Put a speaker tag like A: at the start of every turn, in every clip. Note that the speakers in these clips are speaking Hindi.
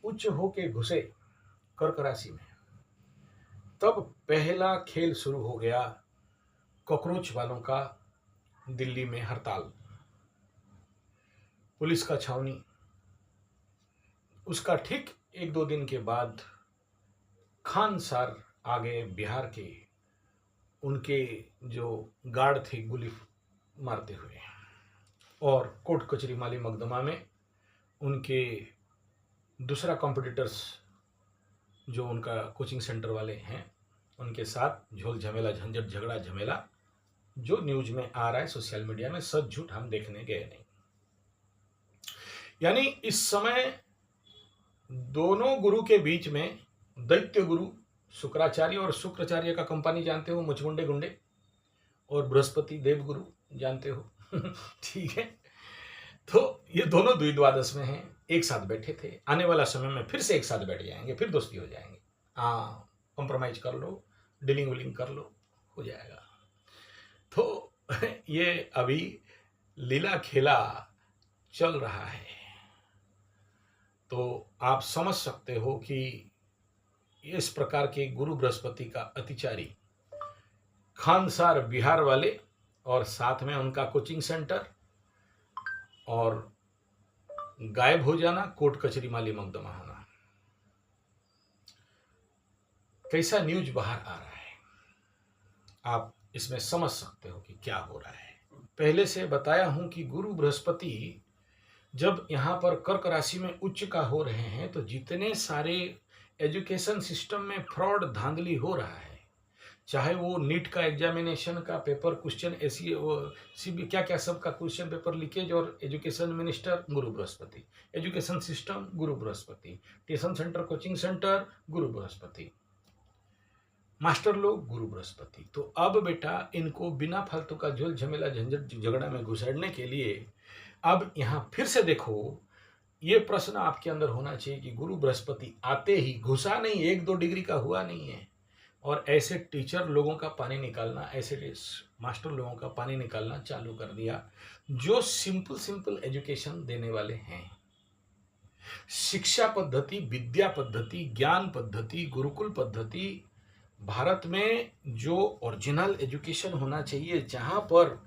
A: उच्च होके घुसे कर्क राशि में, तब पहला खेल शुरू हो गया कॉकरोच वालों का। दिल्ली में हड़ताल, पुलिस का छावनी। उसका ठीक एक दो दिन के बाद खान सर आ गए बिहार के, उनके जो गार्ड थे गोली मारते हुए, और कोर्ट कचहरी माली मकदमा में उनके दूसरा कॉम्पिटिटर्स जो उनका कोचिंग सेंटर वाले हैं उनके साथ झोल झमेला, झंझट, झगड़ा झमेला, जो न्यूज में आ रहा है सोशल मीडिया में, सच झूठ हम देखने गए नहीं। यानी इस समय दोनों गुरु के बीच में दैत्य गुरु शुक्राचार्य, और शुक्राचार्य का कंपनी जानते हो, मुचमुंडे गुंडे, और बृहस्पति देव गुरु जानते हो। ठीक है, तो ये दोनों द्विद्वादश में हैं, एक साथ बैठे थे। आने वाला समय में फिर से एक साथ बैठ जाएंगे, फिर दोस्ती हो जाएंगे। हाँ, कंप्रोमाइज कर लो, डीलिंग विलिंग कर लो, हो जाएगा। तो ये अभी लीला खेला चल रहा है। तो आप समझ सकते हो कि इस प्रकार के गुरु बृहस्पति का अतिचारी खानसार बिहार वाले, और साथ में उनका कोचिंग सेंटर, और गायब हो जाना, कोर्ट कचहरी माली मकदमा होना, कैसा न्यूज बाहर आ रहा है, आप इसमें समझ सकते हो कि क्या हो रहा है। पहले से बताया हूं कि गुरु बृहस्पति जब यहाँ पर कर्क राशि में उच्च का हो रहे हैं, तो जितने सारे एजुकेशन सिस्टम में फ्रॉड धांधली हो रहा है, चाहे वो नीट का एग्जामिनेशन का पेपर क्वेश्चन, ऐसी सीबी क्या क्या सब का क्वेश्चन पेपर लीकेज, और एजुकेशन मिनिस्टर गुरु बृहस्पति, एजुकेशन सिस्टम गुरु Brihaspati, tuition centre, coaching centre गुरु बृहस्पति, मास्टर लोग गुरु बृहस्पति। तो अब बेटा इनको बिना फालतू का झोल झमेला, झंझट, झगड़ा में घुसड़ने के लिए अब यहाँ फिर से देखो, ये प्रश्न आपके अंदर होना चाहिए कि गुरु बृहस्पति आते ही घुसा नहीं, 1-2 डिग्री का हुआ नहीं है, और ऐसे टीचर लोगों का पानी निकालना, ऐसे मास्टर लोगों का पानी निकालना चालू कर दिया, जो सिंपल एजुकेशन देने वाले हैं। शिक्षा पद्धति, विद्या पद्धति, ज्ञान पद्धति, गुरुकुल पद्धति, भारत में जो ओरिजिनल एजुकेशन होना चाहिए, जहाँ पर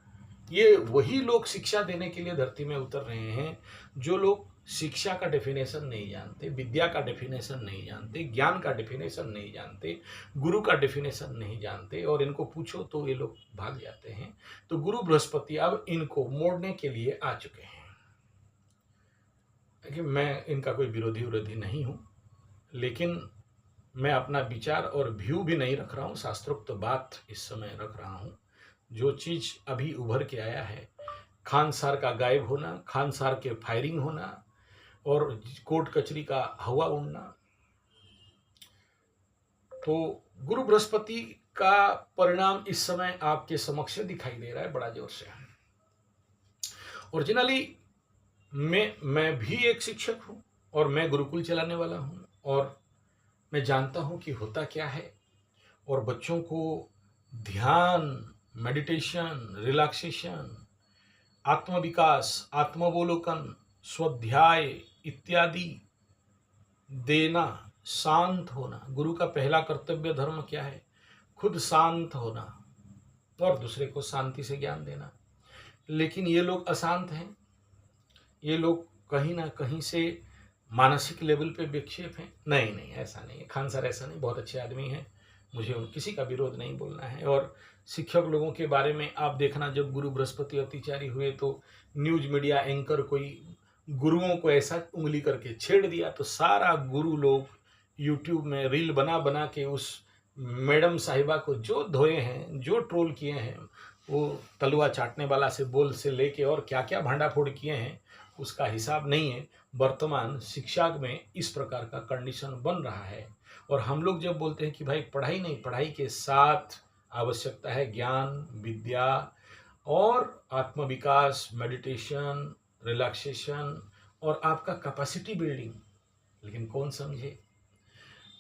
A: ये वही लोग शिक्षा देने के लिए धरती में उतर रहे हैं जो लोग शिक्षा का डेफिनेशन नहीं जानते, विद्या का डेफिनेशन नहीं जानते, ज्ञान का डेफिनेशन नहीं जानते, गुरु का डेफिनेशन नहीं जानते, और इनको पूछो तो ये लोग भाग जाते हैं। तो गुरु बृहस्पति अब इनको मोड़ने के लिए आ चुके हैं। देखिए, मैं इनका कोई विरोधी नहीं हूँ, लेकिन मैं अपना विचार और व्यू भी नहीं रख रहा हूँ, शास्त्रोक्त बात इस समय रख रहा हूँ। जो चीज़ अभी उभर के आया है, खान सार का गायब होना, खान सार के फायरिंग होना, और कोर्ट कचहरी का हवा उड़ना, तो गुरु बृहस्पति का परिणाम इस समय आपके समक्ष दिखाई दे रहा है बड़ा जोर से। ओरिजिनली मैं भी एक शिक्षक हूँ, और मैं गुरुकुल चलाने वाला हूँ, और मैं जानता हूँ कि होता क्या है, और बच्चों को ध्यान, मेडिटेशन, रिलैक्सेशन, आत्मविकास, आत्मवलोकन, स्वाध्याय इत्यादि देना, शांत होना। गुरु का पहला कर्तव्य धर्म क्या है? खुद शांत होना और दूसरे को शांति से ज्ञान देना। लेकिन ये लोग अशांत हैं, ये लोग कहीं ना कहीं से मानसिक लेवल पे विक्षेप हैं। नहीं, ऐसा नहीं है, खान सर ऐसा नहीं, बहुत अच्छे आदमी हैं, मुझे उन किसी का विरोध नहीं बोलना है। और शिक्षक लोगों के बारे में आप देखना, जब गुरु बृहस्पति अतिचारी हुए तो न्यूज मीडिया एंकर कोई गुरुओं को ऐसा उंगली करके छेड़ दिया, तो सारा गुरु लोग यूट्यूब में रील बना बना के उस मैडम साहिबा को जो धोए हैं, जो ट्रोल किए हैं, वो तलवा चाटने वाला से बोल से लेके और क्या क्या भांडाफोड़ किए हैं, उसका हिसाब नहीं है। वर्तमान शिक्षा में इस प्रकार का कंडीशन बन रहा है, और हम लोग जब बोलते हैं कि भाई पढ़ाई नहीं, पढ़ाई के साथ आवश्यकता है ज्ञान, विद्या और आत्मविकास, मेडिटेशन, रिलैक्सेशन और आपका कैपेसिटी बिल्डिंग, लेकिन कौन समझे।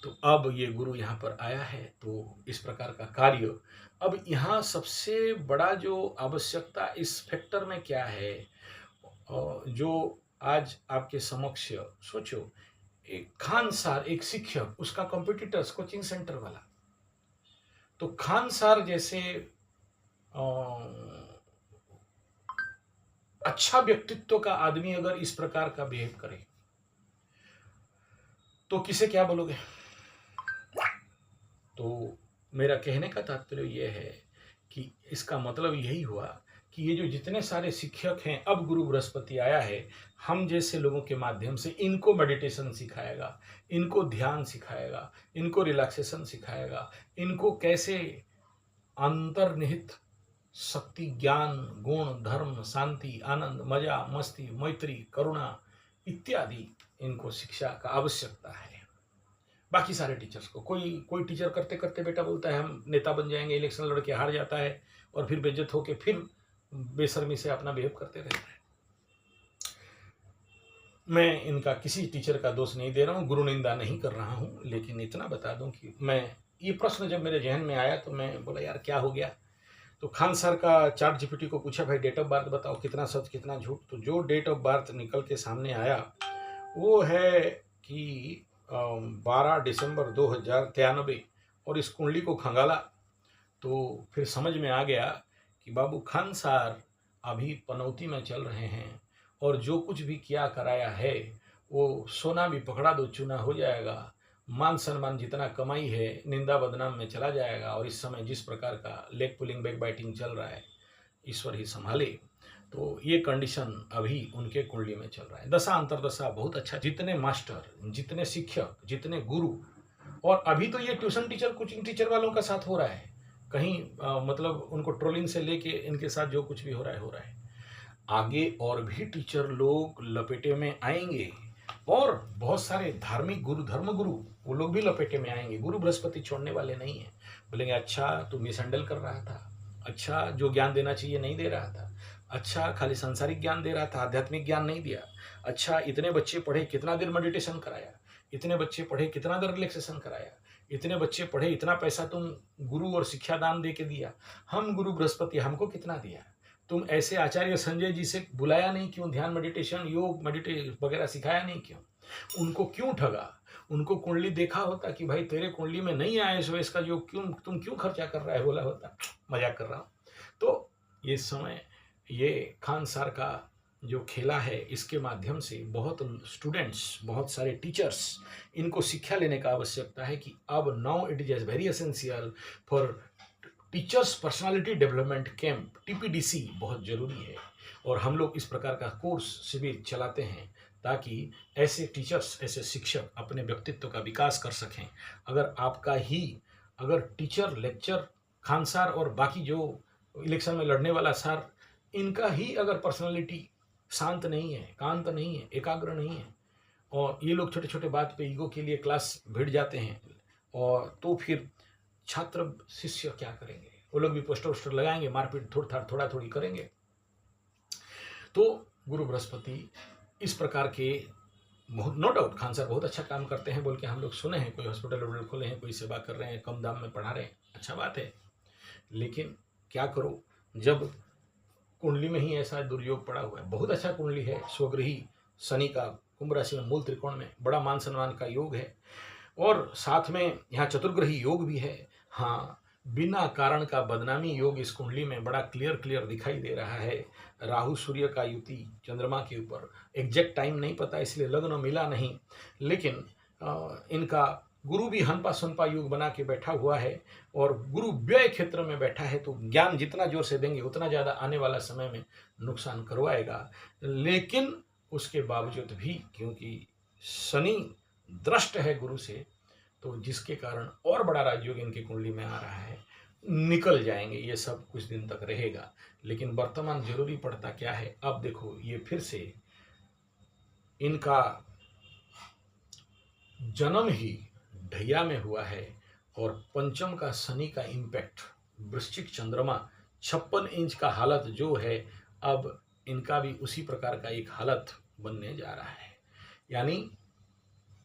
A: तो अब ये गुरु यहाँ पर आया है, तो इस प्रकार का कार्य अब यहाँ सबसे बड़ा जो आवश्यकता इस फैक्टर में क्या है, जो आज आपके समक्ष सोचो, एक खान सार एक शिक्षक, उसका कॉम्पिटिटर्स कोचिंग सेंटर वाला। तो खान सार जैसे अच्छा व्यक्तित्व का आदमी अगर इस प्रकार का बिहेव करे तो किसे क्या बोलोगे? तो मेरा कहने का तात्पर्य यह है कि इसका मतलब यही हुआ कि ये जो जितने सारे शिक्षक हैं, अब गुरु बृहस्पति आया है, हम जैसे लोगों के माध्यम से इनको मेडिटेशन सिखाएगा, इनको ध्यान सिखाएगा, इनको रिलैक्सेशन सिखाएगा, इनको कैसे अंतर्निहित शक्ति, ज्ञान, गुण, धर्म, शांति, आनंद, मजा, मस्ती, मैत्री, करुणा इत्यादि इनको शिक्षा का आवश्यकता है। बाकी सारे टीचर्स को कोई टीचर करते करते बेटा बोलता है हम नेता बन जाएंगे, इलेक्शन लड़के हार जाता है और फिर बेइज्जत होके फिर बेशर्मी से अपना बिहेव करते रहता है। मैं इनका किसी टीचर का दोष नहीं दे रहा हूँ, गुरु निंदा नहीं कर रहा हूँ, लेकिन इतना बता दूं कि मैं ये प्रश्न जब मेरे जहन में आया तो मैं बोला यार क्या हो गया। तो खान सर का चैट जीपीटी को पूछा भाई डेट ऑफ बर्थ बताओ, कितना सच कितना झूठ। तो जो डेट ऑफ बर्थ निकल के सामने आया वो है कि 12 दिसंबर 2093 और इस कुंडली को खंगाला तो फिर समझ में आ गया कि बाबू खान सार अभी पनौती में चल रहे हैं और जो कुछ भी किया कराया है वो सोना भी पकड़ा दो चूना हो जाएगा, मान सम्मान जितना कमाई है निंदा बदनाम में चला जाएगा। और इस समय जिस प्रकार का लेग पुलिंग बैक बाइटिंग चल रहा है, ईश्वर ही संभाले। तो ये कंडीशन अभी उनके कुंडली में चल रहा है। दशा अंतरदशा बहुत अच्छा, जितने मास्टर, जितने शिक्षक, जितने गुरु, और अभी तो ये ट्यूशन टीचर कोचिंग टीचर वालों का साथ हो रहा है, कहीं मतलब उनको ट्रोलिंग से लेके इनके साथ जो कुछ भी हो रहा है। आगे और भी टीचर लोग लपेटे में आएंगे और बहुत सारे धार्मिक गुरु, धर्म गुरु, वो लोग भी लपेटे में आएंगे। गुरु बृहस्पति छोड़ने वाले नहीं है। बोलेंगे अच्छा तू मिसहैंडल कर रहा था, अच्छा जो ज्ञान देना चाहिए नहीं दे रहा था, अच्छा खाली सांसारिक ज्ञान दे रहा था, आध्यात्मिक ज्ञान नहीं दिया, अच्छा इतने बच्चे पढ़े कितना देर मेडिटेशन कराया, इतने बच्चे पढ़े कितना देर रिलैक्सेशन कराया, इतने बच्चे पढ़े इतना पैसा तुम गुरु और शिक्षा दान दे के दिया, हम गुरु बृहस्पति हमको कितना दिया, तुम ऐसे आचार्य संजय जी से बुलाया नहीं क्यों, ध्यान मेडिटेशन योग वगैरह सिखाया नहीं क्यों, उनको क्यों ठगा, उनको कुंडली देखा होता कि भाई तेरे कुंडली में नहीं आए सो इसका जो तुम क्यों खर्चा कर रहा है, बोला होता मजाक कर रहा हूँ। तो ये समय ये खान सर का जो खेला है इसके माध्यम से बहुत स्टूडेंट्स, बहुत सारे टीचर्स, इनको शिक्षा लेने का आवश्यकता है कि अब now it is very essential for teachers personality development camp, TPDC बहुत जरूरी है। और हम लोग इस प्रकार का कोर्स शिविर चलाते हैं ताकि ऐसे टीचर्स, ऐसे शिक्षक अपने व्यक्तित्व का विकास कर सकें। अगर टीचर, लेक्चर, खान सर और बाकी जो इलेक्शन में लड़ने वाला सर, इनका ही अगर पर्सनालिटी शांत नहीं है, कांत नहीं है, एकाग्र नहीं है, और ये लोग छोटे छोटे बात पे ईगो के लिए क्लास भिड़ जाते हैं, और तो फिर छात्र शिष्य क्या करेंगे, वो लोग भी पोस्टर वोस्टर लगाएंगे, मारपीट थोड़ा थोड़ी करेंगे। तो गुरु बृहस्पति इस प्रकार के बहुत, नो डाउट खान सर बहुत अच्छा काम करते हैं बोल के हम लोग सुने हैं, कोई हॉस्पिटल खोले हैं, कोई सेवा कर रहे हैं, कम दाम में पढ़ा रहे हैं, अच्छा बात है। लेकिन क्या करो जब कुंडली में ही ऐसा दुर्योग पड़ा हुआ है। बहुत अच्छा कुंडली है, स्वगृही शनि का कुंभ राशि में मूल त्रिकोण में बड़ा मान सम्मान का योग है, और साथ में यहाँ चतुर्ग्रही योग भी है। हाँ, बिना कारण का बदनामी योग इस कुंडली में बड़ा क्लियर दिखाई दे रहा है। राहु सूर्य का युति चंद्रमा के ऊपर, एग्जैक्ट टाइम नहीं पता इसलिए लग्न मिला नहीं, लेकिन इनका गुरु भी हनपा सनपा योग बना के बैठा हुआ है, और गुरु व्यय क्षेत्र में बैठा है, तो ज्ञान जितना जोर से देंगे उतना ज़्यादा आने वाला समय में नुकसान करवाएगा। लेकिन उसके बावजूद भी क्योंकि शनि दृष्ट है गुरु से, तो जिसके कारण और बड़ा राजयोग इनकी कुंडली में आ रहा है, निकल जाएंगे, ये सब कुछ दिन तक रहेगा। लेकिन वर्तमान जरूरी पड़ता क्या है, अब देखो ये फिर से इनका जन्म ही ढैया में हुआ है, और पंचम का शनि का इम्पैक्ट, वृश्चिक चंद्रमा 56 इंच का हालत जो है, अब इनका भी उसी प्रकार का एक हालत बनने जा रहा है। यानी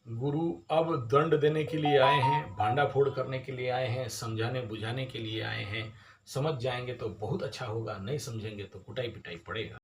A: गुरु अब दंड देने के लिए आए हैं, भांडा फोड़ करने के लिए आए हैं, समझाने बुझाने के लिए आए हैं। समझ जाएंगे तो बहुत अच्छा होगा, नहीं समझेंगे तो कुटाई पिटाई पड़ेगा।